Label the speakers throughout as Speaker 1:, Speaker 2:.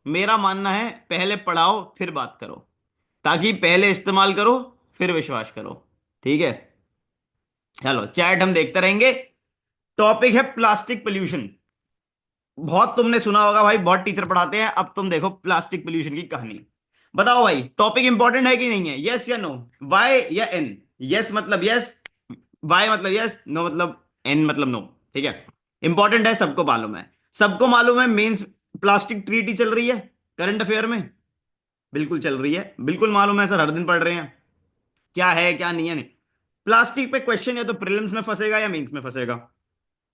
Speaker 1: मेरा मानना है पहले पढ़ाओ फिर बात करो, ताकि पहले इस्तेमाल करो फिर विश्वास करो। ठीक है, चलो चैट हम देखते रहेंगे। टॉपिक है प्लास्टिक पोल्यूशन। बहुत तुमने सुना होगा भाई, बहुत टीचर पढ़ाते हैं। अब तुम देखो प्लास्टिक पोल्यूशन की कहानी। बताओ भाई, टॉपिक इंपॉर्टेंट है कि नहीं है? यस या नो? वाई या एन? यस मतलब यस, वाई मतलब यस, नो मतलब एन मतलब नो। ठीक है, इंपॉर्टेंट है, सबको मालूम है। सबको मालूम है मेंस प्लास्टिक ट्रीटी चल रही है करंट अफेयर में। बिल्कुल चल रही है, बिल्कुल मालूम है सर, हर दिन पढ़ रहे हैं। क्या है क्या नहीं है नहीं। प्लास्टिक पे क्वेश्चन या तो प्रीलिम्स में फंसेगा या मेंस में फंसेगा।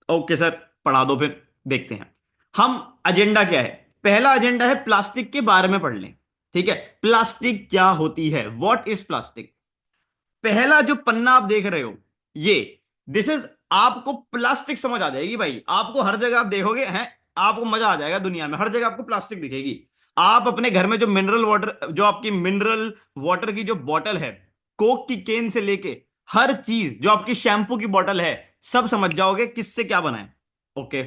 Speaker 1: ओके सर, पढ़ा दो फिर, देखते हैं। हम एजेंडा क्या है? पहला एजेंडा है प्लास्टिक के बारे में पढ़ लें। ठीक है, प्लास्टिक क्या होती है, व्हाट इज प्लास्टिक। पहला जो पन्ना आप देख रहे हो, ये दिस इज, आपको प्लास्टिक समझ आ जाएगी भाई। आपको हर जगह आप देखोगे हैं, आपको मजा आ जाएगा, दुनिया में हर जगह आपको प्लास्टिक दिखेगी। आप अपने घर में जो मिनरल वाटर, जो आपकी मिनरल वाटर की जो बॉटल है, कोक की केन से लेके हर चीज, जो आपकी शैम्पू की बॉटल है, सब समझ जाओगे किससे क्या बना है। ओके,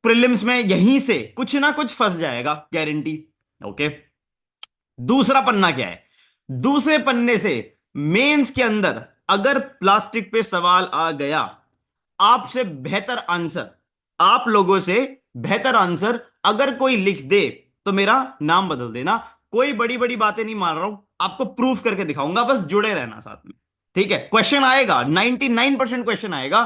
Speaker 1: प्रीलिम्स में यहीं से कुछ ना कुछ फंस जाएगा, गारंटी। ओके, दूसरा पन्ना क्या है? दूसरे पन्ने से मेंस के अंदर अगर प्लास्टिक पे सवाल आ गया, आपसे बेहतर आंसर, आप लोगों से बेहतर आंसर अगर कोई लिख दे, तो मेरा नाम बदल देना। कोई बड़ी बड़ी बातें नहीं मार रहा हूं, आपको प्रूफ करके दिखाऊंगा, बस जुड़े रहना साथ में। ठीक है, क्वेश्चन आएगा, 99% क्वेश्चन आएगा।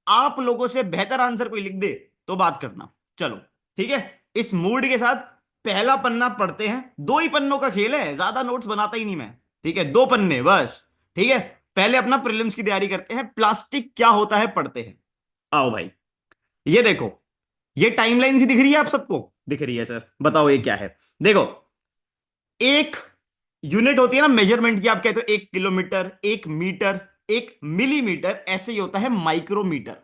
Speaker 1: आप लोगों से बेहतर आंसर कोई लिख दे तो बात करना। चलो, ठीक है, इस मूड के साथ पहला पन्ना पढ़ते हैं। दो ही पन्नों का खेल है, ज्यादा नोट्स बनाता ही नहीं मैं। ठीक है, दो पन्ने बस। ठीक है, पहले अपना प्रीलिम्स की तैयारी करते हैं, प्लास्टिक क्या होता है पढ़ते हैं। आओ भाई, ये देखो, ये टाइमलाइन सी दिख रही है आप सबको? दिख रही है सर, बताओ ये क्या है। देखो, एक यूनिट होती है ना मेजरमेंट की, आप कहते हो 1 किलोमीटर, 1 मीटर, 1 मिलीमीटर, ऐसे ही होता है माइक्रोमीटर।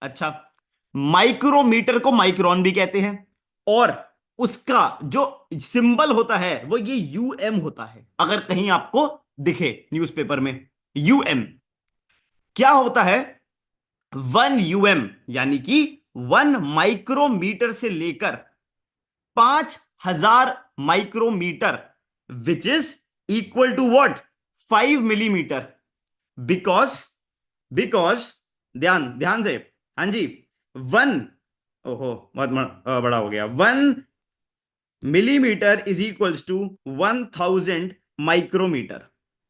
Speaker 1: अच्छा, माइक्रोमीटर को माइक्रोन भी कहते हैं, और उसका जो सिंबल होता है वो ये यूएम होता है, अगर कहीं आपको दिखे न्यूज़पेपर में। यूएम क्या होता है? 1 यूएम यानी कि 1 माइक्रोमीटर से लेकर 5,000 micrometre, which is equal to what? 5 millimetre. Because, because, ध्यान ध्यान से, हाँ जी, वन, ओहो बहुत बड़ा हो गया। 1 millimetre is equals to 1,000 micrometre.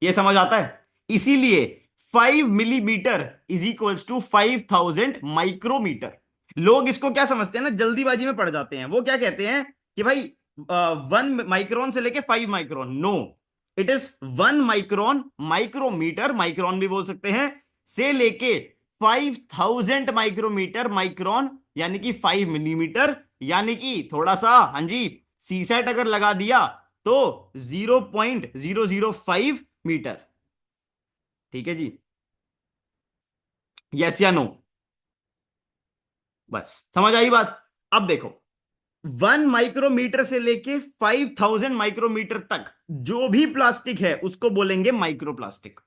Speaker 1: ये समझ आता है? इसीलिए 5 millimetre is equals to 5,000 micrometre. लोग इसको क्या समझते हैं ना, जल्दीबाजी में पड़ जाते हैं। वो क्या कहते हैं कि भाई 1 माइक्रोन से लेके 5 micron, no, it is 1 micron, micrometre, micron भी बोल सकते हैं, से लेके 5,000 माइक्रोमीटर, माइक्रोन यानी कि 5 मिलीमीटर, यानी कि थोड़ा सा, हाँ जी, सीसेट अगर लगा दिया तो 0.005 मीटर। ठीक है जी, यस या नो? बस समझ आई बात। अब देखो, 1 माइक्रोमीटर से लेके 5,000 माइक्रोमीटर तक जो भी प्लास्टिक है उसको बोलेंगे माइक्रोप्लास्टिक।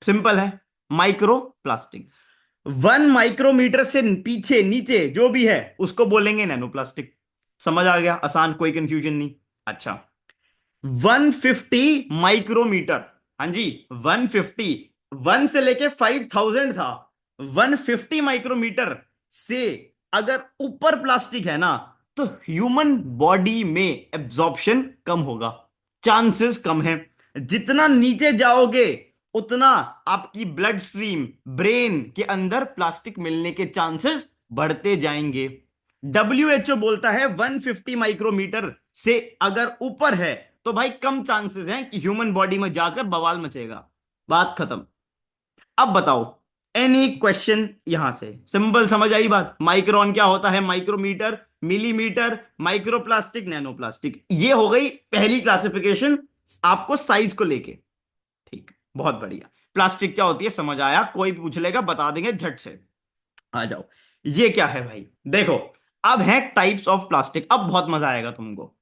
Speaker 1: सिंपल है, माइक्रो प्लास्टिक। 1 माइक्रोमीटर से पीछे नीचे जो भी है उसको बोलेंगे नैनो प्लास्टिक। समझ आ गया, आसान, कोई कंफ्यूजन नहीं। अच्छा, 150 माइक्रोमीटर, हाँ जी, 150, 1 से लेके 5,000 था, 150 माइक्रोमीटर से अगर ऊपर प्लास्टिक है ना, तो ह्यूमन बॉडी में एब्जॉर्प्शन कम होगा, चांसेस कम है। जितना नीचे जाओगे उतना आपकी ब्लड स्ट्रीम, ब्रेन के अंदर प्लास्टिक मिलने के चांसेस बढ़ते जाएंगे। डब्ल्यूएचओ बोलता है 150 माइक्रोमीटर से अगर ऊपर है तो भाई कम चांसेस हैं कि ह्यूमन बॉडी में जाकर बवाल मचेगा। बात खत्म। अब बताओ, एनी क्वेश्चन यहां से? सिंपल, समझ आई बात? माइक्रोन क्या होता है, माइक्रोमीटर, मिलीमीटर, माइक्रोप्लास्टिक, नैनोप्लास्टिक, ये हो गई पहली क्लासिफिकेशन आपको साइज को लेके। ठीक, बहुत बढ़िया। प्लास्टिक क्या होती है समझ आया, कोई पूछ लेगा बता देंगे झट से। आ जाओ, ये क्या है भाई? देखो, अब है टाइप्स ऑफ प्लास्टिक। अब बहुत मजा आएगा तुमको,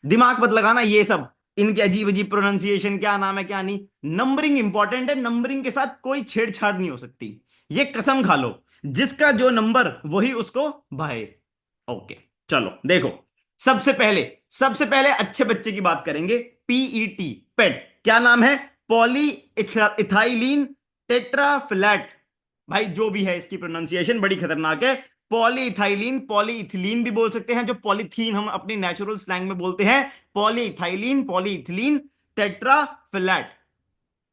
Speaker 1: दिमाग मत लगाना ये सब, इनके अजीब अजीब प्रोनाउंसिएशन, क्या नाम है क्या नहीं। नंबरिंग इंपॉर्टेंट है, नंबरिंग के साथ कोई छेड़छाड़ नहीं हो सकती। ये कसम खा लो, जिसका जो नंबर वही उसको भाई। ओके, चलो देखो, सबसे पहले अच्छे बच्चे की बात करेंगे। पीईटी, पेट, क्या नाम है? Polyethylene terephthalate. भाई जो भी है, इसकी प्रोनाउंसिएशन बड़ी खतरनाक है। पॉलीइथाइलीन, पॉलीइथिलीन भी बोल सकते हैं, जो पॉलीथीन हम अपनी नेचुरल स्लैंग में बोलते हैं। पॉलीइथाइलीन, पॉलीइथिलीन टेट्राफ्लैट,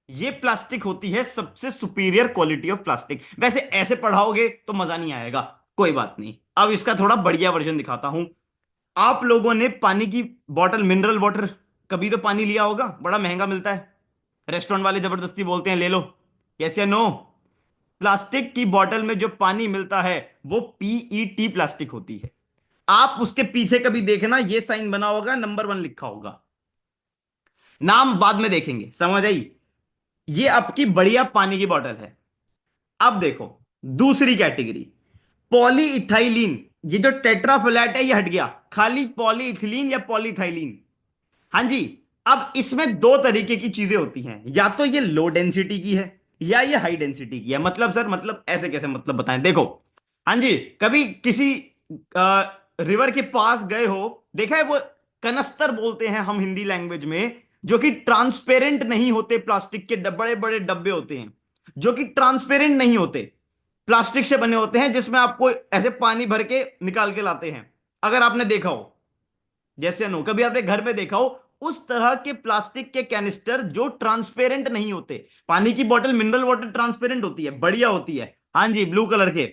Speaker 1: ये प्लास्टिक होती है सबसे सुपीरियर क्वालिटी ऑफ प्लास्टिक। वैसे ऐसे पढ़ाओगे तो मजा नहीं आएगा, कोई बात नहीं। अब इसका थोड़ा बढ़िया वर्जन दिखाता हूं। आप लोगों ने पानी की बोतल, मिनरल वाटर, कभी तो पानी लिया होगा, बड़ा महंगा मिलता है। रेस्टोरेंट वाले जबरदस्ती बोलते हैं ले लो, यस या नो? प्लास्टिक की बोतल में जो पानी मिलता है वो पीईटी प्लास्टिक होती है। आप उसके पीछे कभी देखना, ये साइन बना होगा, नंबर 1 लिखा होगा। नाम बाद में देखेंगे, समझ आई? ये आपकी बढ़िया पानी की बोतल है। अब देखो दूसरी कैटेगरी, पॉलीइथाइलीन। ये जो टेट्राफोलेट है ये हट गया, खाली पॉलीइथिलीन या पॉलीथाइलीन। हाँ जी। अब इसमें दो तरीके की चीजें होती हैं, या तो ये लो डेंसिटी की है या ये हाई डेंसिटी की है। मतलब सर, मतलब ऐसे कैसे, मतलब बताएं। देखो, हाँ जी, कभी किसी रिवर के पास गए हो, देखा है वो कनस्तर बोलते हैं हम हिंदी लैंग्वेज में, जो कि ट्रांसपेरेंट नहीं होते, प्लास्टिक के बड़े बड़े डब्बे होते हैं जो कि ट्रांसपेरेंट नहीं होते, प्लास्टिक से बने होते हैं, जिसमें आपको ऐसे पानी भर के निकाल के लाते हैं। अगर आपने देखा हो, जैसे नो, कभी आपने घर में देखा हो, उस तरह के प्लास्टिक के कैनिस्टर जो ट्रांसपेरेंट नहीं होते। पानी की बोतल, मिनरल वाटर ट्रांसपेरेंट होती है, बढ़िया होती है, हाँ जी, ब्लू कलर के।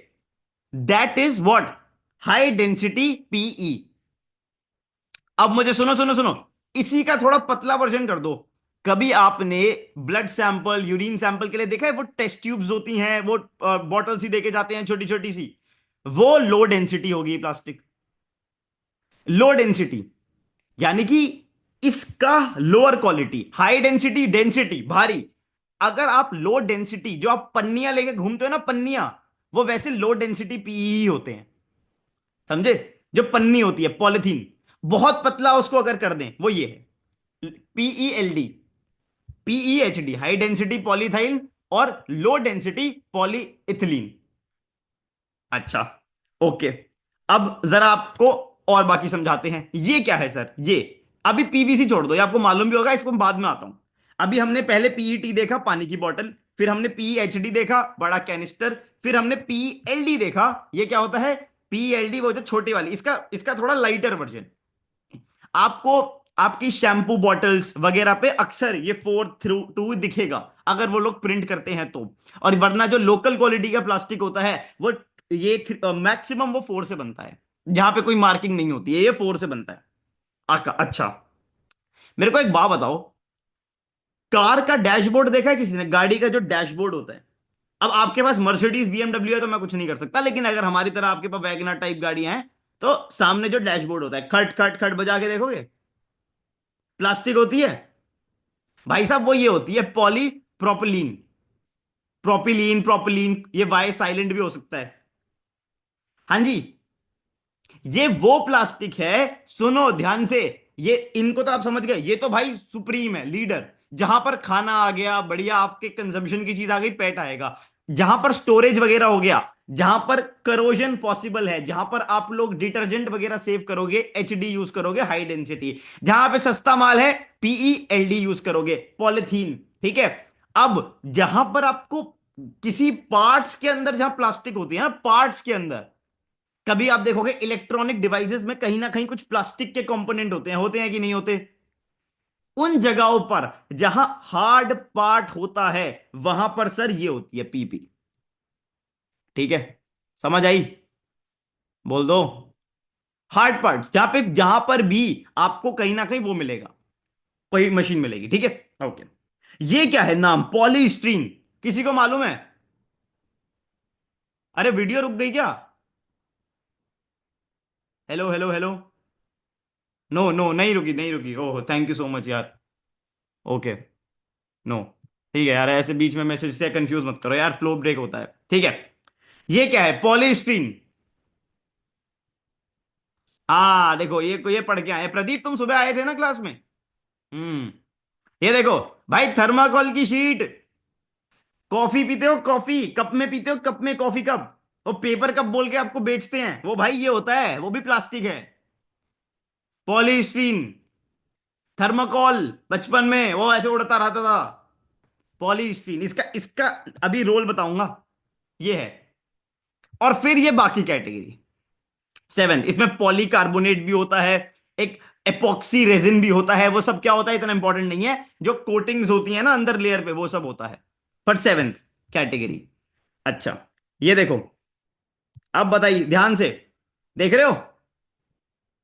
Speaker 1: That is what? High density PE. अब मुझे सुनो सुनो सुनो, इसी का थोड़ा पतला वर्जन कर दो। कभी आपने ब्लड सैंपल, यूरिन सैंपल के लिए देखा है, वो टेस्ट ट्यूब्स होती हैं, वो बॉटल सी देके जाते हैं, छोटी छोटी सी, वो लो डेंसिटी होगी प्लास्टिक। लो डेंसिटी यानी कि इसका lower quality. High density, density भारी। अगर आप लो डेंसिटी, जो आप पन्नियां लेके घूमते हो ना, पन्नियां, वो वैसे लो डेंसिटी पीई होते हैं, समझे? जो पन्नी होती है, पॉलिथीन, बहुत पतला उसको अगर कर दें, वो ये है पीईएलडी, पीईएचडी, हाई डेंसिटी पॉलीथाइन, और लो डेंसिटी पॉलीइथिलीन। अच्छा, ओके। अब जरा आपको और बाकी समझाते हैं। ये क्या है सर? ये अभी पीवीसी छोड़ दो, ये आपको मालूम भी होगा, इसको मैं बाद में आता हूं। अभी हमने पहले पीईटी देखा, पानी की बोतल, फिर हमने पीएचडी देखा, बड़ा कैनिस्टर, फिर हमने पीएलडी देखा। ये क्या होता है? पीएलडी वो जो छोटी वाली, इसका इसका थोड़ा लाइटर वर्जन। आपको आपकी शैम्पू बॉटल्स वगैरह पे अक्सर ये 4 थ्रू 2 दिखेगा, अगर वो लोग प्रिंट करते हैं तो। और वरना जो लोकल क्वालिटी का प्लास्टिक होता है, वो ये मैक्सिमम वो 4 से बनता है, जहां पे कोई मार्किंग नहीं होती है, ये 4 से बनता है। अच्छा, मेरे को एक बात बताओ, कार का डैशबोर्ड देखा है किसी ने? गाड़ी का जो डैशबोर्ड होता है, अब आपके पास मर्सिडीज बीएमडब्ल्यू है तो मैं कुछ नहीं कर सकता, लेकिन अगर हमारी तरह आपके पास वैगनर टाइप गाड़ियां हैं, तो सामने जो डैशबोर्ड होता है, खट खट खट बजा के देखोगे, प्लास्टिक होती है भाई साहब। वो ये होती है पॉली प्रोपिलीन, प्रोपिलीन, प्रोपिलीन, ये वाई साइलेंट भी हो सकता है। हाँ जी, ये वो प्लास्टिक है, सुनो ध्यान से, ये इनको तो आप समझ गए, ये तो भाई सुप्रीम है, लीडर। जहां पर खाना आ गया, बढ़िया आपके कंजम्पशन की चीज आ गई, पेट आएगा। जहां पर स्टोरेज वगैरह हो गया, जहां पर करोजन पॉसिबल है, जहां पर आप लोग डिटर्जेंट वगैरह सेव करोगे, एचडी यूज करोगे, हाई डेंसिटी। जहां पे सस्ता माल है, पीईएलडी यूज करोगे, पॉलिथीन। ठीक है। अब जहां पर आपको किसी पार्ट्स के अंदर, जहां प्लास्टिक होती है ना, पार्ट्स के अंदर, कभी आप देखोगे इलेक्ट्रॉनिक डिवाइसेस में कहीं ना कहीं कुछ प्लास्टिक के कंपोनेंट होते हैं कि नहीं होते? उन जगहों पर जहां हार्ड पार्ट होता है, वहां पर सर ये होती है पीपी। ठीक है, समझ आई? बोल दो। हार्ड पार्ट, जहां पर भी आपको कहीं ना कहीं वो मिलेगा, कोई मशीन मिलेगी। ठीक है, ओके। ये क्या है नाम? पॉलीस्टीरीन। किसी को मालूम है? अरे वीडियो रुक गई क्या? Hello hello hello. No no, नहीं रुकी, नहीं रुकी। Oh, thank you so much यार। ओके। नो, ठीक है यार, ऐसे बीच में मैसेज से कंफ्यूज मत करो यार, फ्लो ब्रेक होता है। ठीक है। ये क्या है? पॉलीस्टीरीन। हाँ देखो, ये पढ़ के आए प्रदीप, तुम सुबह आए थे ना क्लास में। हम्म। ये देखो भाई, थर्माकोल की शीट। कॉफी पीते हो, कॉफी कप में पीते हो, कप में कॉफी कप, वो पेपर कप बोल के आपको बेचते हैं, वो भाई ये होता है, वो भी प्लास्टिक है। पॉलीस्टीरीन। थर्माकोल, बचपन में वो ऐसे उड़ता रहता था। पॉलीस्टीरीन, इसका इसका अभी रोल बताऊंगा। ये है। और फिर ये बाकी कैटेगरी। सेवन, इसमें पॉलीकार्बोनेट भी होता है, एक एपॉक्सी रेजिन भी होता है। वो सब क्या होता है इतना इंपॉर्टेंट नहीं है, जो कोटिंग्स होती है ना अंदर लेयर पे, वो सब होता है। पर सेवेंथ कैटेगरी। अच्छा, ये देखो। अब बताइए ध्यान से, देख रहे हो?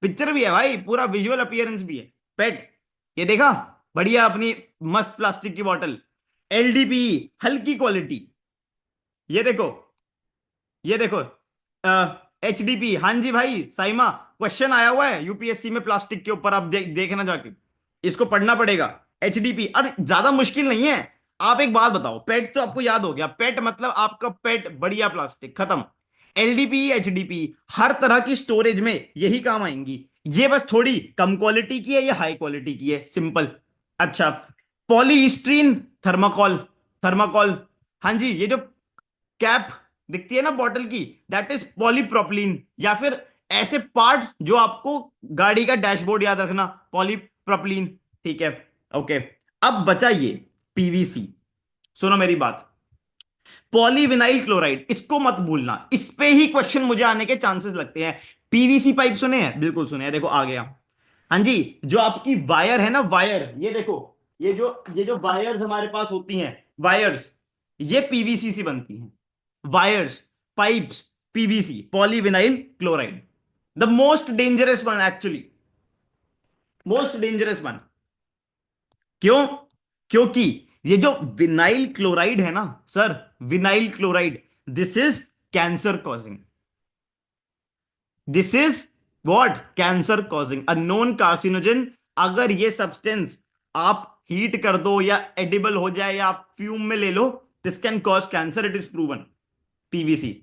Speaker 1: पिक्चर भी है भाई, पूरा विजुअल अपीयरेंस भी है। पेट, ये देखा? बढ़िया अपनी मस्त प्लास्टिक की बोतल। एलडीपी, हल्की क्वालिटी। ये देखो, ये देखो। एचडीपी, हाँ जी भाई साइमा, क्वेश्चन आया हुआ है यूपीएससी में प्लास्टिक के ऊपर, आप देखना जाके, इसको पढ़ना पड़ेगा। एचडीपी, अरे ज्यादा मुश्किल नहीं है। आप एक बात बताओ, पेट तो आपको याद हो गया, पेट मतलब आपका पेट बढ़िया प्लास्टिक, खत्म। एलडीपी, एचडीपी, हर तरह की स्टोरेज में यही काम आएंगी। ये बस थोड़ी कम क्वालिटी की है, ये हाई क्वालिटी की है, सिंपल। अच्छा, पॉलीस्टीरीन, थर्माकोल। थर्माकोल, हाँ जी, ये जो कैप दिखती है ना बॉटल की, दैट इज पॉलीप्रोपिलीन। या फिर ऐसे पार्ट्स जो आपको गाड़ी का डैशबोर्ड याद रखना, पॉलीप्रोपिलीन। ठीक है, ओके। अब बचा ये पीवीसी। सुनो मेरी बात, पॉलीविनाइल क्लोराइड, इसको मत भूलना, इस पे ही क्वेश्चन मुझे आने के चांसेस लगते हैं। पीवीसी पाइप सुने हैं? बिल्कुल सुने हैं, देखो आ गया। हाँ जी, जो आपकी वायर है ना, वायर, ये देखो, ये जो वायर्स हमारे पास होती हैं, वायर्स, ये पीवीसी से बनती हैं। Wires, pipes, PVC, polyvinyl chloride. The most dangerous one actually, most dangerous one. क्यों? क्योंकि ये जो विनाइल क्लोराइड है ना sir, vinyl chloride, this is cancer causing. This is what? Cancer causing, a known carcinogen. अगर ये सब्सटेंस आप heat कर दो या एडिबल हो जाए या आप फ्यूम में ले लो, this can cause cancer, it is proven. PVC,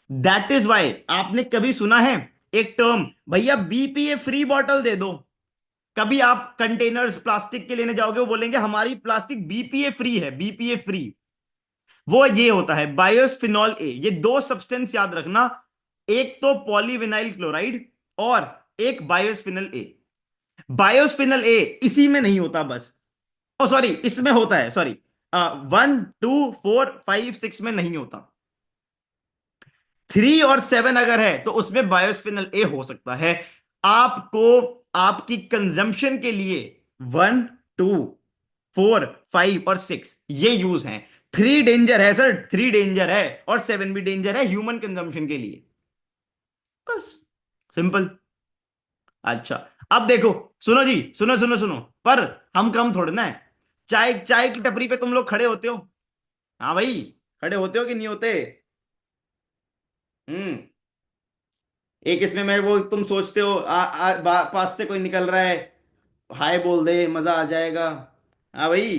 Speaker 1: that is why आपने कभी सुना है एक टर्म, भैया बीपीए फ्री बॉटल दे दो? कभी आप कंटेनर्स प्लास्टिक के लेने जाओगे, वो बोलेंगे हमारी प्लास्टिक बीपीए फ्री है, बीपीए फ्री। वो ये होता है बायोस्फिनॉल ए। ये दो सब्सटेंस याद रखना, एक तो पॉलीविनाइल क्लोराइड और एक बायोस्फिनल ए। बायोस्फिनल ए इसी में नहीं होता बस, ओ सॉरी, इसमें होता है, सॉरी, 1, 2, 4, 5, 6 में नहीं होता। 3 और 7 अगर है तो उसमें बायोस्फिनल ए हो सकता है। आपको आपकी कंजम्पशन के लिए 1, 2, 4, 5 और 6 ये यूज है। 3 डेंजर है सर, 3 डेंजर है, और 7 भी डेंजर है ह्यूमन कंजम्पशन के लिए, बस, सिंपल। अच्छा, अब देखो, सुनो जी, सुनो सुनो सुनो, पर हम कम थोड़े ना है। चाय चाय की टपरी पे तुम लोग खड़े होते हो? हाँ भाई, खड़े होते हो कि नहीं होते? हम्म। एक इसमें मैं वो तुम सोचते हो पास से कोई निकल रहा है, हाय बोल दे मजा आ जाएगा। हाँ भाई,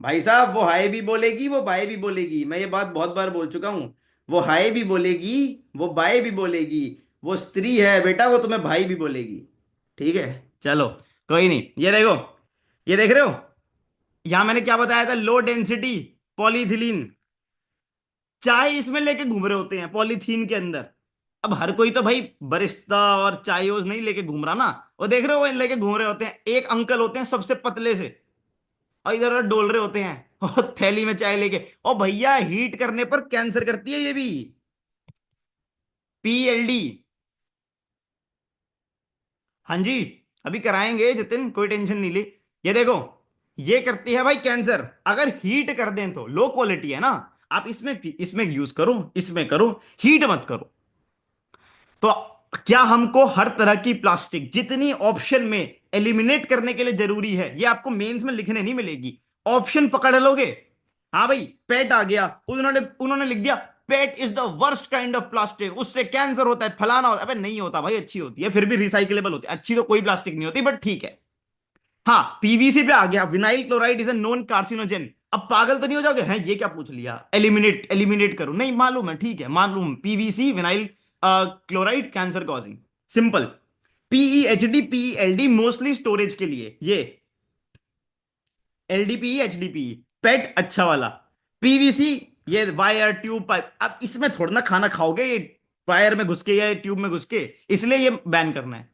Speaker 1: भाई साहब, वो हाय भी बोलेगी, वो बाय भी बोलेगी, मैं ये बात बहुत बार बोल चुका हूं। वो हाय भी बोलेगी, वो बाय भी बोलेगी। वो स्त्री है बेटा, वो तुम्हें भाई भी बोलेगी। ठीक है, चलो, कोई नहीं। ये देखो, ये देख रहे हो? यहां मैंने क्या बताया था, लो डेंसिटी पॉलीथिलीन। चाय इसमें लेके घूम रहे होते हैं पॉलीथीन के अंदर। अब हर कोई तो भाई बरिस्ता और चायोज नहीं लेके घूम रहा ना। वो देख रहे हो, वो लेके घूम रहे होते हैं, एक अंकल होते हैं सबसे पतले से, और इधर उधर डोल रहे होते हैं और थैली में चाय लेके। ओ भैया, हीट करने पर कैंसर करती है ये भी, पीएलडी। हाँ जी, अभी कराएंगे जतिन, कोई टेंशन नहीं ली। ये देखो, ये करती है भाई कैंसर, अगर हीट कर दें तो। लो क्वालिटी है ना, आप इसमें इसमें यूज करो, इसमें करो, हीट मत करो। तो क्या हमको हर तरह की प्लास्टिक जितनी ऑप्शन में एलिमिनेट करने के लिए जरूरी है, ये आपको मेंस में लिखने नहीं मिलेगी, ऑप्शन पकड़ लोगे। हाँ भाई, पेट आ गया, उन्होंने उन्होंने लिख दिया PET is the worst kind of plastic, उससे कैंसर होता है, फलाना होता है। अबे नहीं होता भाई, अच्छी होती है, फिर भी रिसाइकलेबल होती है, अच्छी तो कोई प्लास्टिक नहीं होती, बट ठीक है। हाँ, पीवीसी पे आ गया, vinyl chloride is a non carcinogen. अब पागल तो नहीं हो जाओगे, हैं ये क्या पूछ लिया, एलिमिनेट एलिमिनेट करो, नहीं मालूम है, ठीक है मालूम, PVC vinyl chloride cancer causing, simple. PEHD, PELD mostly storage के लिए, ये एलडीपी, एचडीपी, पेट अच्छा वाला। पीवीसी, ये वायर ट्यूब पाइप, अब इसमें थोड़ा ना खाना खाओगे ये वायर में घुस के या ट्यूब में घुस के, इसलिए ये बैन करना है।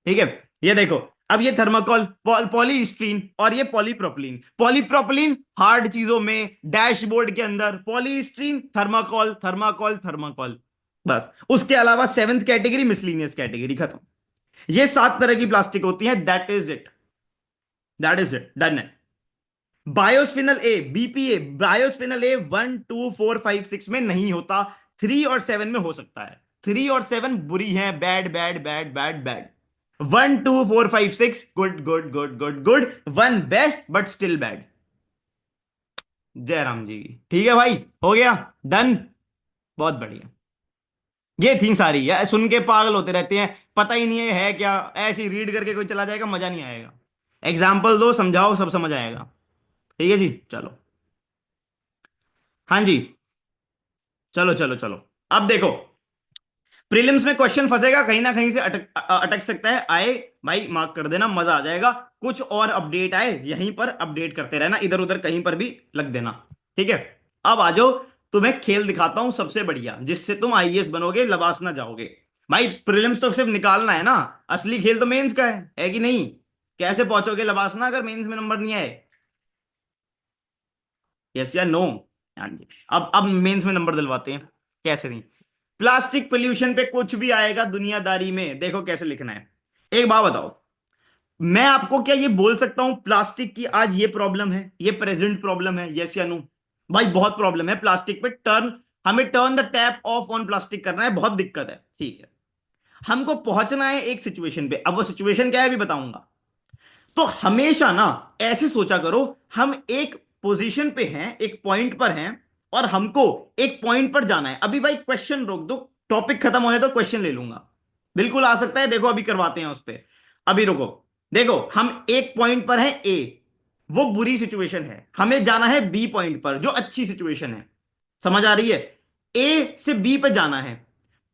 Speaker 1: ठीक है, ये देखो, अब ये थर्माकोल, पॉलीस्टीरीन, और ये पॉलीप्रोपिलीन। पॉलीप्रोपिलीन हार्ड चीजों में, डैशबोर्ड के अंदर, पॉलीस्टीरीन थर्माकोल, थर्माकोल, थर्माकोल। बस, उसके अलावा सेवेंथ कैटेगरी मिसलिनियस कैटेगरी, खत्म। ये 7 तरह की प्लास्टिक होती है, that is it, that is it, done है। बायोस्फिनल ए, बीपीए, बायोस्फिनल ए 1, 2, 4, 5, 6 में नहीं होता, 3 और 7 में हो सकता है। 3 और 7 बुरी है, bad bad bad bad bad. 1, 2, 4, 5, 6 good good good good good, one best but still bad. जय राम जी की। ठीक है भाई, हो गया, डन, बहुत बढ़िया। ये थी सारी, यार सुन के पागल होते रहते हैं, पता ही नहीं है क्या, ऐसे ही रीड करके कोई चला जाएगा, मजा नहीं आएगा। एग्जाम्पल दो, समझाओ, सब समझ आएगा। ठीक है जी, चलो। हाँ जी, चलो चलो चलो। अब देखो, प्रीलिम्स में क्वेश्चन फंसेगा कहीं ना कहीं से, अटक अटक सकता है, आए भाई मार्क कर देना, मजा आ जाएगा। कुछ और अपडेट आए यहीं पर अपडेट करते रहना, इधर उधर कहीं पर भी लग देना। ठीक है, अब आ जाओ, तुम्हें खेल दिखाता हूं सबसे बढ़िया, जिससे तुम आईएएस बनोगे, लबासना जाओगे। भाई प्रीलिम्स तो सिर्फ निकालना है ना, असली खेल तो मेंस का है कि नहीं? कैसे पहुंचोगे लबासना अगर मेंस में नंबर नहीं आए? यस या नो? हाँ जी। अब मेंस में नंबर दिलवाते हैं, कैसे नहीं। प्लास्टिक पोल्यूशन पे कुछ भी आएगा दुनियादारी में, देखो कैसे लिखना है। एक बात बताओ, मैं आपको क्या ये बोल सकता हूं प्लास्टिक की आज ये प्रॉब्लम है, ये प्रेजेंट प्रॉब्लम है, यस या नो? भाई बहुत प्रॉब्लम है प्लास्टिक पे, हमें turn the tap of on plastic करना है, बहुत दिक्कत है। ठीक है, हमको पहुंचना है एक सिचुएशन पे, अब वो सिचुएशन क्या है अभी बताऊंगा। तो हमेशा ना ऐसे सोचा करो, हम एक पोजीशन पे हैं, एक पॉइंट पर हैं, और हमको एक पॉइंट पर जाना है। अभी भाई क्वेश्चन रोक दो, टॉपिक खत्म होने तो क्वेश्चन ले लूंगा, बिल्कुल आ सकता है, देखो अभी करवाते हैं उस पे। अभी रुको, देखो हम एक पॉइंट पर हैं ए, वो बुरी सिचुएशन है, हमें जाना है बी पॉइंट पर जो अच्छी सिचुएशन है। समझ आ रही है? ए से बी पे जाना है।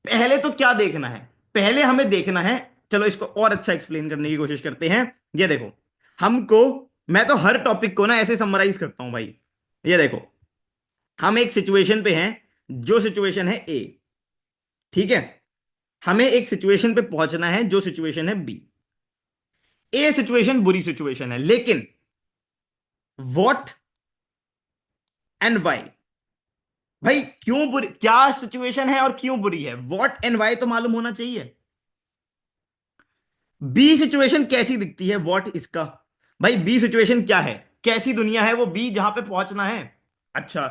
Speaker 1: पहले तो क्या देखना है, पहले हमें देखना है, चलो इसको और अच्छा एक्सप्लेन करने की कोशिश करते हैं। ये देखो, हमको, मैं तो हर टॉपिक को ना ऐसे समराइज करता हूं भाई। ये देखो, हम एक सिचुएशन पे हैं, जो सिचुएशन है ए, ठीक है, हमें एक सिचुएशन पे पहुंचना है जो सिचुएशन है बी। ए सिचुएशन बुरी सिचुएशन है, लेकिन व्हाट एंड वाई, भाई क्यों बुरी, क्या सिचुएशन है और क्यों बुरी है, व्हाट एंड वाई तो मालूम होना चाहिए। बी सिचुएशन कैसी दिखती है, व्हाट इसका, भाई बी सिचुएशन क्या है, कैसी दुनिया है वो बी जहां पे पहुंचना है। अच्छा,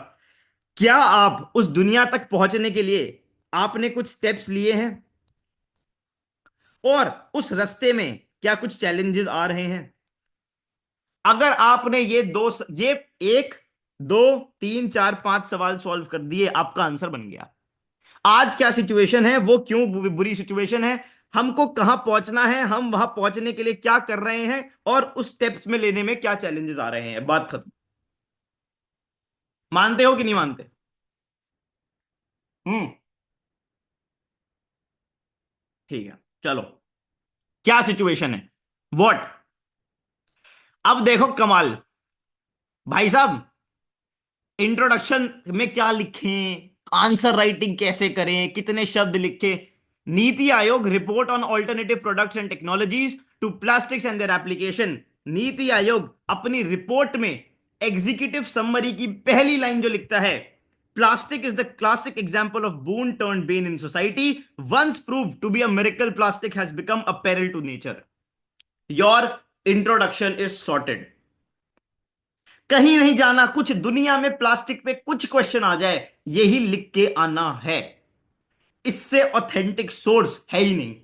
Speaker 1: क्या आप उस दुनिया तक पहुंचने के लिए आपने कुछ स्टेप्स लिए हैं, और उस रास्ते में क्या कुछ चैलेंजेस आ रहे हैं? अगर आपने ये 1, 2, 3, 4, 5 सवाल सॉल्व कर दिए, आपका आंसर बन गया। आज क्या सिचुएशन है, वो क्यों बुरी सिचुएशन है, हमको कहां पहुंचना है, हम वहां पहुंचने के लिए क्या कर रहे हैं, और उस स्टेप्स में लेने में क्या चैलेंजेस आ रहे हैं, बात खत्म। मानते हो कि नहीं मानते? हम्म। ठीक है, चलो, क्या सिचुएशन है, व्हाट। अब देखो कमाल, भाई साहब, इंट्रोडक्शन में क्या लिखें, आंसर राइटिंग कैसे करें, कितने शब्द लिखें। Niti Aayog report on alternative products and technologies to plastics and their application. Niti Aayog अपनी रिपोर्ट में एग्जीक्यूटिव समरी की पहली लाइन जो लिखता है, plastic is the classic example of boon turned bane in society. Once proved to be a miracle, plastic has become a peril to nature. Your introduction is sorted. कहीं नहीं जाना, कुछ दुनिया में प्लास्टिक पे कुछ क्वेश्चन आ जाए, यही लिख के आना है, इससे ऑथेंटिक सोर्स है ही नहीं।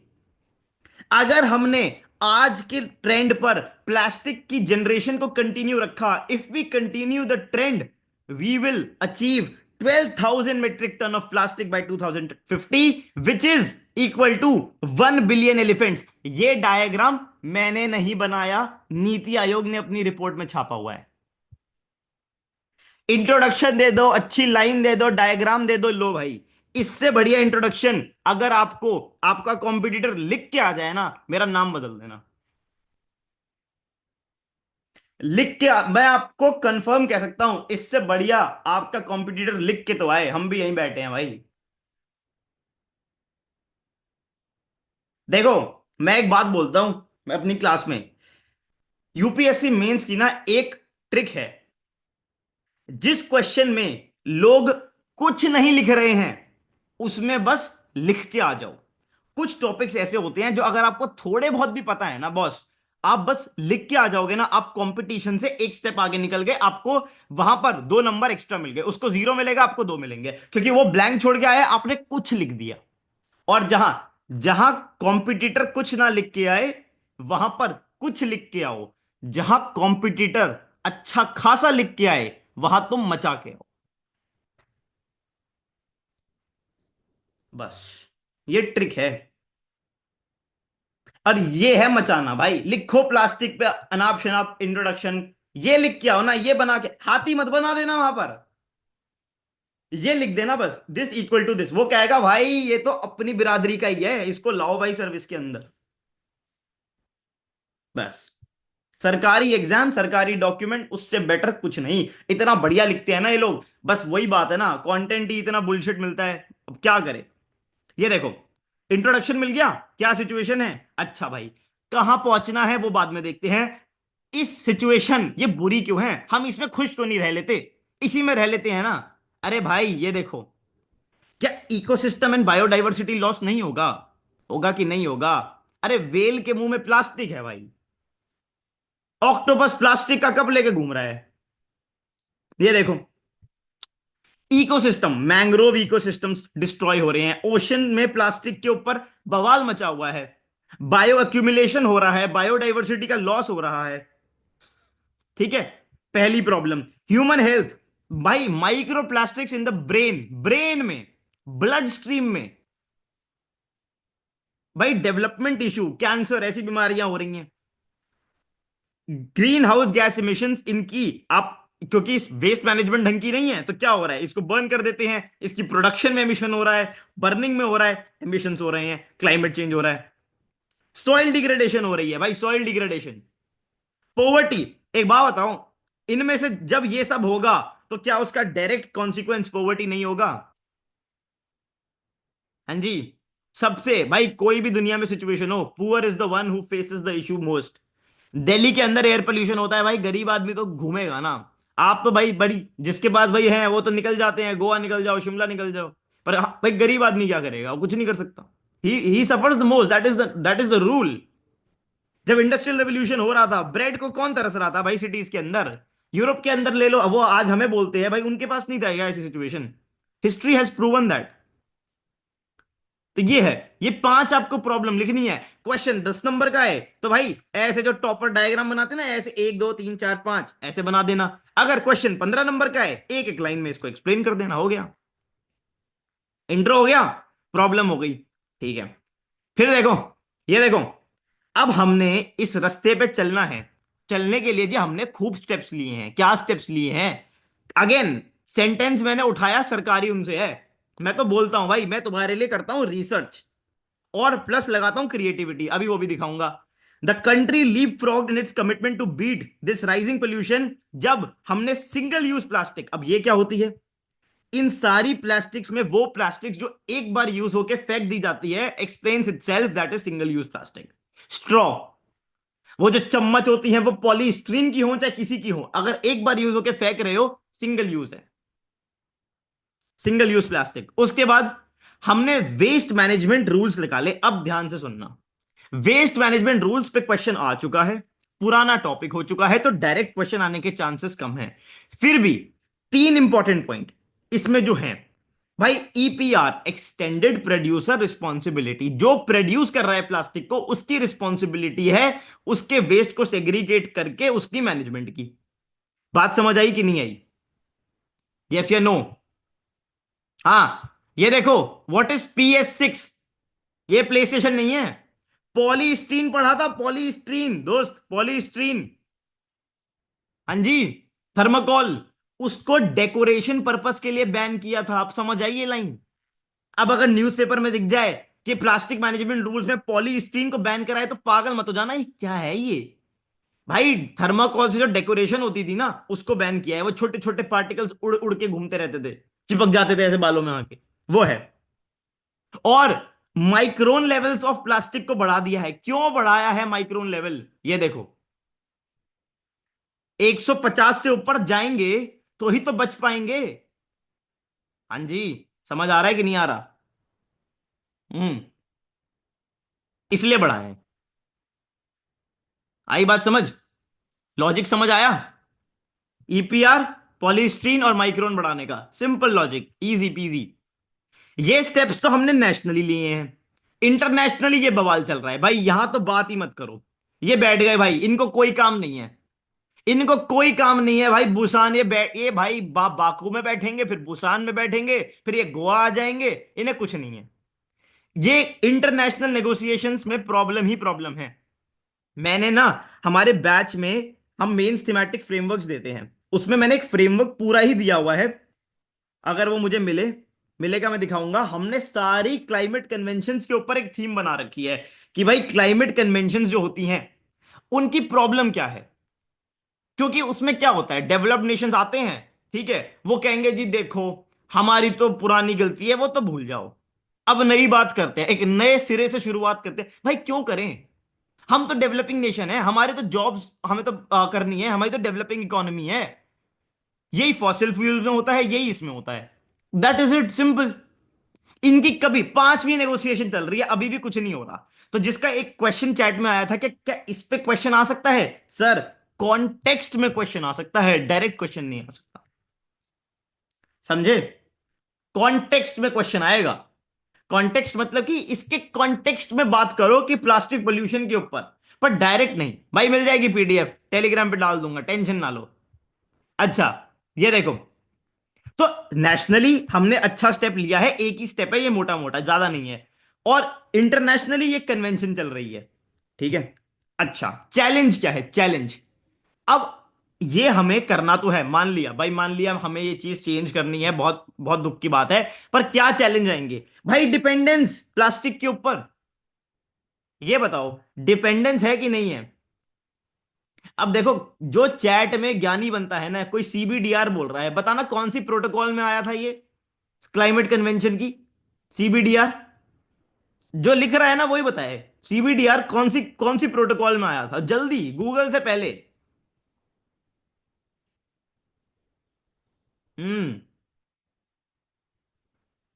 Speaker 1: अगर हमने आज के ट्रेंड पर प्लास्टिक की जनरेशन को कंटिन्यू रखा, if we continue the trend, we will achieve 12,000 metric ton of plastic by 2050, which is equal to 1 billion elephants. ये डायग्राम मैंने नहीं बनाया, नीति आयोग ने अपनी रिपोर्ट में छापा हुआ है। इंट्रोडक्शन दे दो, अच्छी लाइन दे दो, डायग्राम दे दो, लो भाई, इससे बढ़िया इंट्रोडक्शन अगर आपको आपका कॉम्पिटिटर लिख के आ जाए ना, मेरा नाम बदल देना। लिख के मैं आपको कंफर्म कह सकता हूं, इससे बढ़िया आपका कॉम्पिटिटर लिख के तो आए, हम भी यहीं बैठे हैं भाई। देखो, मैं एक बात बोलता हूं, मैं अपनी क्लास में, यूपीएससी मेंस की ना एक ट्रिक है। जिस क्वेश्चन में लोग कुछ नहीं लिख रहे हैं उसमें बस लिख के आ जाओ। कुछ टॉपिक्स ऐसे होते हैं जो अगर आपको थोड़े बहुत भी पता है ना बॉस, आप बस लिख के आ जाओगे ना, आप कंपटीशन से एक स्टेप आगे निकल गए। आपको वहां पर 2 नंबर एक्स्ट्रा मिल गए, उसको 0 मिलेगा, आपको 2 मिलेंगे, क्योंकि वो ब्लैंक छोड़ के आया, आपने कुछ लिख दिया। और जहां जहां कॉम्पिटिटर कुछ ना लिख के आए, वहां पर कुछ लिख के आओ। जहां कॉम्पिटिटर अच्छा खासा लिख के आए, वहां तुम मचा के आओ। बस ये ट्रिक है। और ये है मचाना भाई। लिखो प्लास्टिक पे अनाप शनाप इंट्रोडक्शन, ये लिख के आओ ना, ये बना के, हाथी मत बना देना वहां पर। ये लिख देना बस, दिस इक्वल टू दिस, वो कहेगा भाई ये तो अपनी बिरादरी का ही है, इसको लाओ भाई सर्विस के अंदर। बस सरकारी एग्जाम, सरकारी डॉक्यूमेंट, उससे बेटर कुछ नहीं। इतना बढ़िया लिखते हैं ना ये लोग, बस वही बात है ना, कंटेंट ही इतना बुलशिट मिलता है। अब क्या करे। ये देखो, इंट्रोडक्शन मिल गया, क्या सिचुएशन है, अच्छा भाई कहां पहुंचना है वो बाद में देखते हैं। इस सिचुएशन ये बुरी क्यों है, हम इसमें खुश तो नहीं रह लेते, इसी में रह लेते हैं ना। अरे भाई ये देखो, क्या इकोसिस्टम एंड बायोडाइवर्सिटी लॉस नहीं होगा? होगा कि नहीं होगा? अरे वेल के मुंह में प्लास्टिक है भाई, ऑक्टोपस प्लास्टिक का कप लेके घूम रहा है। ये देखो, इकोसिस्टम, मैंग्रोव इकोसिस्टम्स डिस्ट्रॉय हो रहे हैं, ओशन में प्लास्टिक के ऊपर बवाल मचा हुआ है, बायो एक्यूमुलेशन हो रहा है, बायोडाइवर्सिटी का लॉस हो रहा है। ठीक है, पहली प्रॉब्लम। ह्यूमन हेल्थ, भाई micro plastics in the brain, brain में, ब्लड स्ट्रीम में, भाई डेवलपमेंट इशू, कैंसर, ऐसी बीमारियां हो रही हैं। ग्रीन हाउस गैस इमिशंस इनकी, आप क्योंकि इस वेस्ट मैनेजमेंट ढंग की नहीं है तो क्या हो रहा है, इसको बर्न कर देते हैं, इसकी प्रोडक्शन में एमिशन हो रहा है, बर्निंग में हो रहा है, एमिशंस हो रहे हैं, क्लाइमेट चेंज हो रहा है, सॉइल डिग्रेडेशन हो रही है भाई, सॉइल डिग्रेडेशन, पोवर्टी। एक बात बताओ, इनमें से जब ये सब होगा तो क्या उसका डायरेक्ट कॉन्सिक्वेंस पोवर्टी नहीं होगा? हाँ जी। सबसे भाई, कोई भी दुनिया में सिचुएशन हो, poor is the one who faces the issue most. Delhi के अंदर एयर पोल्यूशन होता है भाई, गरीब आदमी तो घूमेगा ना। आप तो भाई बड़ी, जिसके पास भाई है वो तो निकल जाते हैं, गोवा निकल जाओ, शिमला निकल जाओ। पर भाई गरीब आदमी क्या करेगा, वो कुछ नहीं कर सकता। ही suffers the most, that is the rule. जब इंडस्ट्रियल रेवोल्यूशन हो रहा था, ब्रेड को कौन तरस रहा था भाई सिटीज के अंदर? यूरोप के अंदर ले लो, वो आज हमें बोलते हैं भाई, उनके पास नहीं था ऐसी situation. History has proven that. तो ये है, ये 5 आपको प्रॉब्लम लिखनी है। क्वेश्चन 10 नंबर का है तो भाई ऐसे जो टॉपर डायग्राम बनाते हैं ना, ऐसे 1 2 3 4 5 ऐसे बना देना। अगर क्वेश्चन 15 नंबर का है, एक एक लाइन में इसको एक्सप्लेन कर देना, हो गया। इंट्रो हो गया, प्रॉब्लम हो गई। ठीक है, फिर देखो, ये देखो, अब हमने इस रास्ते पे चलना है। चलने के लिए जी हमने खूब स्टेप्स लिए हैं। क्या स्टेप्स लिए हैं? अगेन, सेंटेंस मैंने उठाया सरकारी उनसे है। मैं तो बोलता हूं भाई, मैं तुम्हारे लिए करता हूं रिसर्च और प्लस लगाता हूं क्रिएटिविटी, अभी वो भी दिखाऊंगा। The country leap frog in its commitment to beat this rising pollution. जब हमने सिंगल यूज प्लास्टिक, अब ये क्या होती है, इन सारी प्लास्टिक्स में वो प्लास्टिक जो एक बार यूज होकर फेंक दी जाती है, explains itself that is single use plastic. Straw, वो जो चम्मच होती है वो पॉलीस्ट्रीन की हो चाहे किसी की हो, अगर एक बार यूज होकर फेंक रहे हो, सिंगल यूज है, सिंगल यूज प्लास्टिक। उसके बाद हमने वेस्ट मैनेजमेंट रूल्स निकाले। अब ध्यान से सुनना, वेस्ट मैनेजमेंट रूल्स पे क्वेश्चन आ चुका है, पुराना टॉपिक हो चुका है, तो डायरेक्ट क्वेश्चन आने के चांसेस कम हैं। फिर भी 3 इंपॉर्टेंट पॉइंट इसमें जो है भाई, ईपीआर, एक्सटेंडेड प्रोड्यूसर रिस्पॉन्सिबिलिटी, जो प्रोड्यूस कर रहा है प्लास्टिक को उसकी रिस्पॉन्सिबिलिटी है उसके वेस्ट को सेग्रीगेट करके उसकी मैनेजमेंट की। बात समझ आई कि नहीं आई? यस या नो? हाँ, ये देखो, व्हाट इज PS6? ये प्ले स्टेशन नहीं है। पॉलीस्टीरीन पढ़ा था, पॉलीस्टीरीन दोस्त, पॉलीस्टीरीन। हाँ जी, थर्माकोल, उसको डेकोरेशन पर्पस के लिए बैन किया था। आप समझ आइए लाइन। अब अगर न्यूज़पेपर में दिख जाए कि प्लास्टिक मैनेजमेंट रूल्स में पॉलीस्टीरीन को बैन कराए, तो पागल मत हो जाना, ये क्या है ये। भाई थर्माकोल से जो डेकोरेशन होती थी ना, उसको बैन किया है। वो छोटे छोटे पार्टिकल्स उड़ उड़ के घूमते रहते थे, चिपक जाते थे ऐसे बालों में आके, वो है। और माइक्रोन लेवल्स ऑफ प्लास्टिक को बढ़ा दिया है। क्यों बढ़ाया है माइक्रोन लेवल? ये देखो, 150 से ऊपर जाएंगे तो ही तो बच पाएंगे। हाँ जी। समझ आ रहा है कि नहीं आ रहा? हम्म। इसलिए बढ़ाया है। आई बात समझ? लॉजिक समझ आया? ईपीआर, पॉलीस्ट्रीन और माइक्रोन बढ़ाने का सिंपल लॉजिक, इजी पीजी। ये स्टेप्स तो हमने नेशनली लिए हैं। इंटरनेशनली ये बवाल चल रहा है भाई, यहां तो बात ही मत करो। ये बैठ गए भाई, इनको कोई काम नहीं है। इनको कोई काम नहीं है भाई। बुसान ये भाई बाकू में बैठेंगे, फिर बुसान में बैठेंगे, फिर ये गोवा आ जाएंगे। इन्हें कुछ नहीं है। ये इंटरनेशनल नेगोशिएशंस में प्रॉब्लम ही प्रॉब्लम है। मैंने ना, हमारे बैच में हम मेंस थीमेटिक फ्रेमवर्क्स देते हैं, उसमें मैंने एक फ्रेमवर्क पूरा ही दिया हुआ है। अगर वो मुझे मिलेगा मैं दिखाऊंगा। हमने सारी क्लाइमेट कन्वेंशंस के ऊपर एक थीम बना रखी है कि भाई क्लाइमेट कन्वेंशंस जो होती हैं उनकी प्रॉब्लम क्या है। क्योंकि उसमें क्या होता है, डेवलप्ड नेशंस आते हैं, ठीक है, वो कहेंगे जी देखो हमारी तो पुरानी गलती है, वो तो भूल जाओ, अब नई बात करते हैं, एक नए सिरे से शुरुआत करते हैं। भाई क्यों करें? हम तो डेवलपिंग नेशन है, हमारे तो जॉब्स हमें तो करनी है, हमारी तो डेवलपिंग इकोनॉमी है। यही फॉसिल फ्यूल में होता है, यही इसमें होता है। That is it, simple. इनकी कभी पांचवी नेगोशिएशन चल रही है, अभी भी कुछ नहीं हो रहा। तो जिसका एक क्वेश्चन चैट में आया था कि क्या इस पे क्वेश्चन आ सकता है, सर कॉन्टेक्स्ट में क्वेश्चन आ सकता है, डायरेक्ट क्वेश्चन नहीं आ सकता। समझे? कॉन्टेक्स्ट में क्वेश्चन आएगा। कॉन्टेक्स्ट मतलब कि इसके कॉन्टेक्स्ट में बात करो कि प्लास्टिक पोल्यूशन के ऊपर, पर डायरेक्ट नहीं। भाई मिल जाएगी पीडीएफ, टेलीग्राम पे डाल दूंगा, टेंशन ना लो। अच्छा, ये देखो, तो नेशनली हमने अच्छा स्टेप लिया है, एक ही स्टेप है ये, मोटा मोटा ज्यादा नहीं है। और इंटरनेशनली ये कन्वेंशन चल रही है, ठीक है। अच्छा, चैलेंज क्या है? चैलेंज, अब ये हमें करना तो है, मान लिया भाई, मान लिया हमें ये चीज चेंज करनी है, बहुत बहुत दुख की बात है। पर क्या चैलेंज आएंगे भाई? डिपेंडेंस प्लास्टिक के ऊपर। ये बताओ, डिपेंडेंस है कि नहीं है? अब देखो, जो चैट में ज्ञानी बनता है ना, कोई सीबीडीआर बोल रहा है, बताना कौन सी प्रोटोकॉल में आया था ये, क्लाइमेट कन्वेंशन की सीबीडीआर। जो लिख रहा है ना वही बताए, सीबीडीआर कौन सी प्रोटोकॉल में आया था, जल्दी गूगल से पहले। हम्म।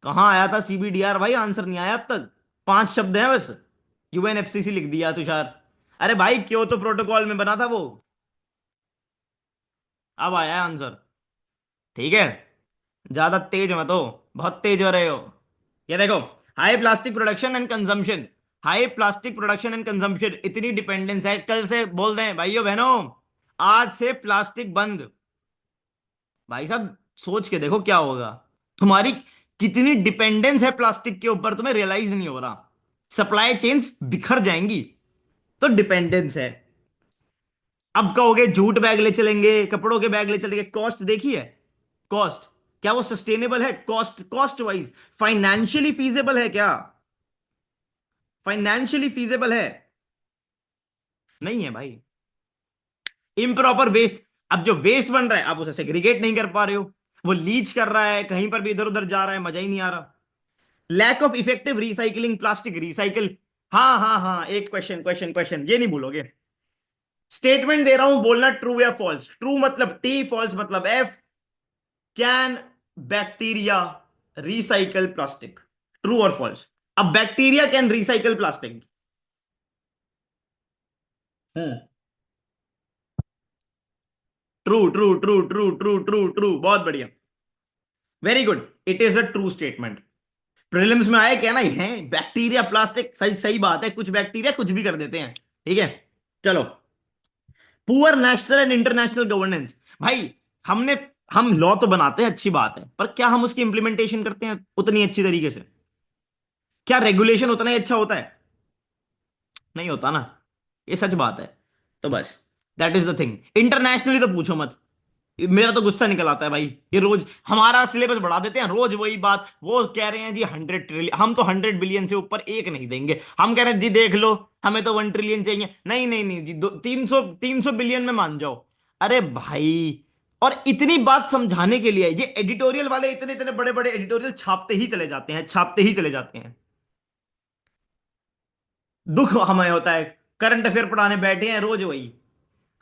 Speaker 1: कहां आया था सीबीडीआर भाई? आंसर नहीं आया अब तक। 5 शब्द हैं बस। यूएनएफसीसी लिख दिया तुषार। अरे भाई क्यों, तो प्रोटोकॉल में बना था वो। अब आया है आंसर। ठीक है, ज्यादा तेज मत हो, बहुत तेज हो रहे हो। ये देखो, high plastic production and consumption, high plastic production and consumption, इतनी डिपेंडेंस है, कल से बोल दें भाइयों बहनों, आज से प्लास्टिक बंद। भाई साहब सोच के देखो क्या होगा। तुम्हारी कितनी डिपेंडेंस है प्लास्टिक के ऊपर, तुम्हें रियलाइज नहीं हो रहा। सप्लाई चेन्स बिखर जाएंगी। तो डिपेंडेंस है। अब कहोगे जूट बैग ले चलेंगे, कपड़ों के बैग ले चलेंगे, कॉस्ट देखी है? कॉस्ट, क्या वो सस्टेनेबल है? Cost, cost wise financially feasible है क्या? फाइनेंशियली फीजेबल है? नहीं है भाई। इम्प्रॉपर वेस्ट, अब जो वेस्ट बन रहा है आप उसे सेग्रीगेट नहीं कर पा रहे हो, वो लीच कर रहा है, कहीं पर भी इधर उधर जा रहा है, मजा ही नहीं आ रहा। Lack of effective recycling plastic recycle. हाँ हाँ हाँ, एक क्वेश्चन क्वेश्चन क्वेश्चन, ये नहीं भूलोगे। स्टेटमेंट दे रहा हूं, बोलना ट्रू या फॉल्स। ट्रू मतलब टी, फॉल्स मतलब F. Can bacteria recycle plastic? True और फॉल्स? अब bacteria can recycle plastic. Hmm. True true true true true true true, बहुत बढ़िया, very good, it is a true statement. Prelims में आए क्या ना, है बैक्टीरिया प्लास्टिक, सही सही बात है, कुछ बैक्टीरिया कुछ भी कर देते हैं। ठीक है, चलो। Poor national and international governance, भाई हमने, हम लॉ तो बनाते हैं, अच्छी बात है, पर क्या हम उसकी इंप्लीमेंटेशन करते हैं उतनी अच्छी तरीके से? क्या रेगुलेशन उतना ही अच्छा होता है? नहीं होता ना, ये सच बात है। तो बस, that is the thing. Internationally तो पूछो मत, मेरा तो गुस्सा निकल आता है भाई। ये रोज हमारा सिलेबस बढ़ा देते हैं, रोज वही बात, वो कह रहे हैं जी 100 ट्रिलियन, हम तो 100 बिलियन से ऊपर एक नहीं देंगे। हम कह रहे हैं जी देख लो, हमें तो 1 ट्रिलियन चाहिए। नहीं नहीं नहीं जी, 300 बिलियन में मान जाओ। अरे भाई, और इतनी बात समझाने के लिए ये एडिटोरियल वाले इतने इतने बड़े बड़े एडिटोरियल छापते ही चले जाते हैं, छापते ही चले जाते हैं। दुख हमें होता है। करंट अफेयर पढ़ाने बैठे हैं रोज वही,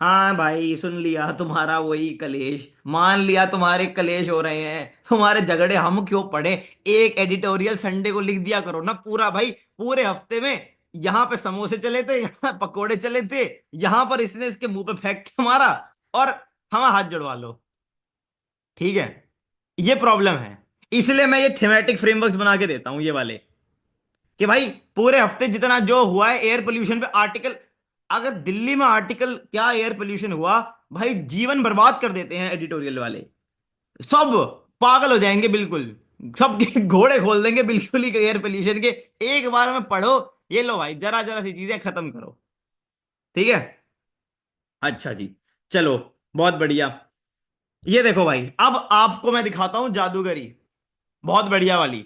Speaker 1: हाँ भाई सुन लिया तुम्हारा वही कलेश, मान लिया तुम्हारे कलेश हो रहे हैं, तुम्हारे झगड़े हम क्यों पढ़े। एक एडिटोरियल संडे को लिख दिया करो ना पूरा भाई, पूरे हफ्ते में यहाँ पे समोसे चले थे, यहाँ पकोड़े चले थे, यहाँ पर इसने इसके मुंह पे फेंक के मारा, और हम हाथ जुड़वा लो। ठीक है, ये प्रॉब्लम है। इसलिए मैं ये थीमेटिक फ्रेमवर्क्स बना के देता हूं ये वाले, कि भाई पूरे हफ्ते जितना जो हुआ है एयर पोल्यूशन पे आर्टिकल, अगर दिल्ली में आर्टिकल क्या एयर पोल्यूशन हुआ, भाई जीवन बर्बाद कर देते हैं एडिटोरियल वाले, सब पागल हो जाएंगे बिल्कुल, सबके घोड़े खोल देंगे बिल्कुल ही एयर पोल्यूशन के। एक बार में पढ़ो, ये लो भाई जरा जरा सी चीजें खत्म करो। ठीक है, अच्छा जी, चलो, बहुत बढ़िया। ये देखो भाई, अब आपको मैं दिखाता हूं जादूगरी, बहुत बढ़िया वाली।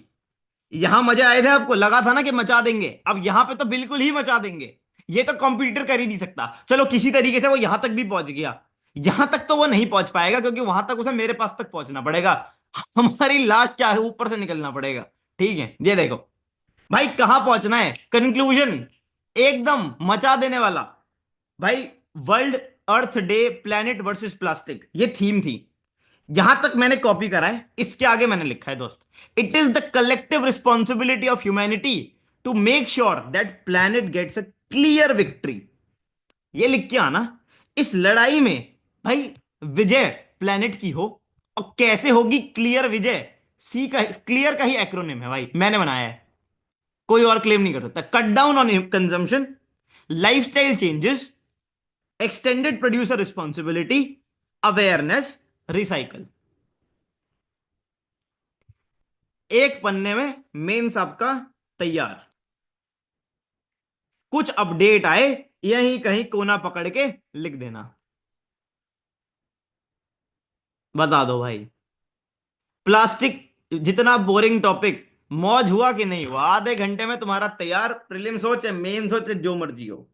Speaker 1: यहां मजे आए थे आपको, लगा था ना कि मचा देंगे, अब यहां पे तो बिल्कुल ही मचा देंगे। ये तो कंप्यूटर कर ही नहीं सकता, चलो किसी तरीके से वो यहां तक भी पहुंच गया। यहां तक तो वो नहीं पहुंच पाएगा, क्योंकि वहां तक उसे मेरे पास तक पहुंचना पड़ेगा, हमारी लाश क्या है ऊपर से निकलना पड़ेगा। ठीक है, ये देखो भाई कहां पहुंचना है, कंक्लूजन एकदम मचा देने वाला। भाई, वर्ल्ड अर्थ डे प्लेनेट वर्सेस प्लास्टिक, ये थीम थी। यहां तक मैंने कॉपी करा है, इसके आगे मैंने लिखा है दोस्त, it is the collective responsibility of humanity to make sure that planet gets a clear victory. ये लिख के आना, इस लड़ाई में भाई विजय प्लैनेट की हो। और कैसे होगी क्लियर विजय, सी का क्लियर का ही एक्रोनिम है भाई, मैंने बनाया है, कोई और क्लेम नहीं कर सकता। Cut down on consumption, lifestyle changes, extended producer responsibility, awareness, recycle. एक पन्ने में मेंस आपका तैयार। कुछ अपडेट आए, यहीं कहीं कोना पकड़ के लिख देना, बता दो भाई। प्लास्टिक जितना बोरिंग टॉपिक, मौज हुआ कि नहीं हुआ, आधे घंटे में तुम्हारा तैयार, प्रीलिम्स हो चाहे मेंस हो चाहे जो मर्जी हो।